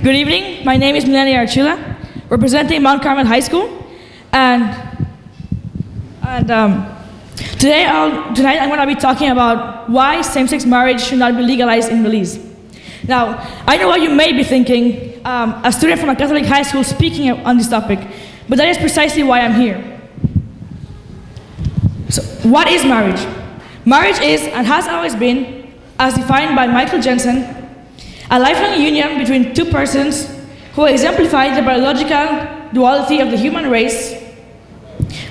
Good evening. My name is Milenie Archilla, representing Mount Carmel High School, and tonight I'm going to be talking about why same-sex marriage should not be legalized in Belize. Now, I know what you may be thinking, a student from a Catholic high school speaking on this topic, but that is precisely why I'm here. So, what is marriage? Marriage is, and has always been, as defined by Michael Jensen, a lifelong union between two persons who exemplify the biological duality of the human race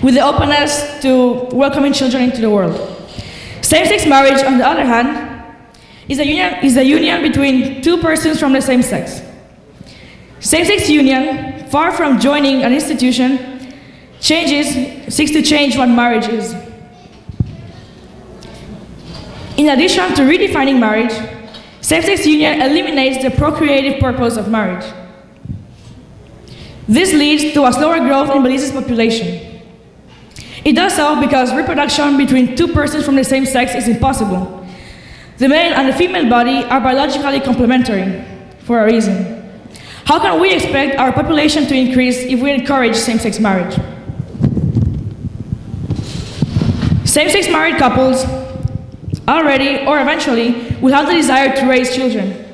with the openness to welcoming children into the world. Same-sex marriage, on the other hand, is a union between two persons from the same sex. Same-sex union, far from joining an institution, seeks to change what marriage is. In addition to redefining marriage, same-sex union eliminates the procreative purpose of marriage. This leads to a slower growth in Belize's population. It does so because reproduction between two persons from the same sex is impossible. The male and the female body are biologically complementary for a reason. How can we expect our population to increase if we encourage same-sex marriage? Same-sex married couples already or eventually will have the desire to raise children.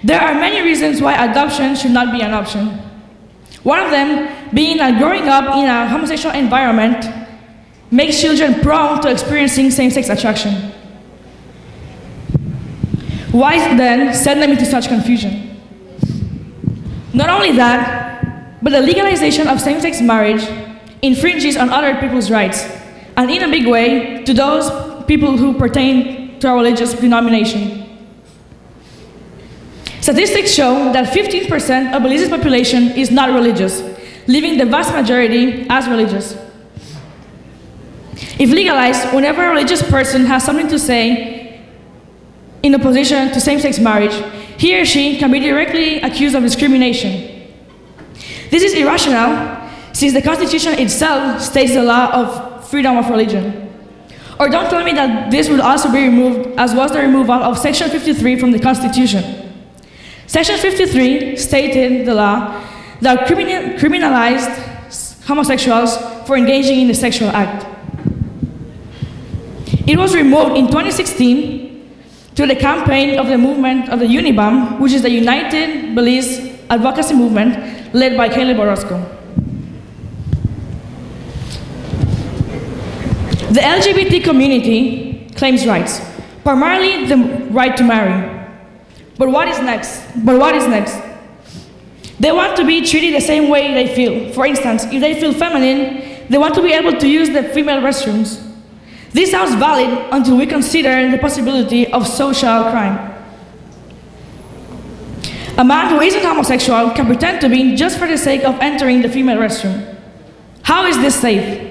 There are many reasons why adoption should not be an option. One of them being that growing up in a homosexual environment makes children prone to experiencing same-sex attraction. Why then send them into such confusion? Not only that, but the legalization of same-sex marriage infringes on other people's rights, and in a big way to those people who pertain to our religious denomination. Statistics show that 15% of Belize's population is not religious, leaving the vast majority as religious. If legalized, whenever a religious person has something to say in opposition to same-sex marriage, he or she can be directly accused of discrimination. This is irrational, since the Constitution itself states the law of freedom of religion. Or don't tell me that this would also be removed, as was the removal of Section 53 from the Constitution. Section 53 stated the law that criminalized homosexuals for engaging in the sexual act. It was removed in 2016 through the campaign of the movement of the UNIBAM, which is the United Belize Advocacy Movement, led by Caleb Orozco. The LGBT community claims rights, primarily the right to marry. But what is next? They want to be treated the same way they feel. For instance, if they feel feminine, they want to be able to use the female restrooms. This sounds valid until we consider the possibility of social crime. A man who isn't homosexual can pretend to be just for the sake of entering the female restroom. How is this safe?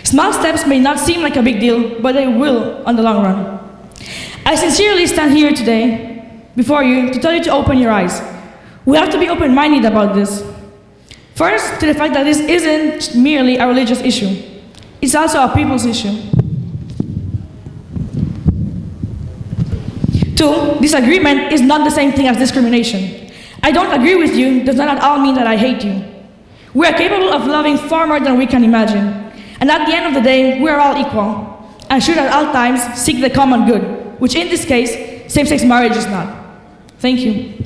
Small steps may not seem like a big deal, but they will on the long run. I sincerely stand here today before you to tell you to open your eyes. We have to be open-minded about this. First, to the fact that this isn't merely a religious issue. It's also a people's issue. Two, disagreement is not the same thing as discrimination. I don't agree with you does not at all mean that I hate you. We are capable of loving far more than we can imagine. And at the end of the day, we are all equal, and should at all times seek the common good, which in this case, same-sex marriage is not. Thank you.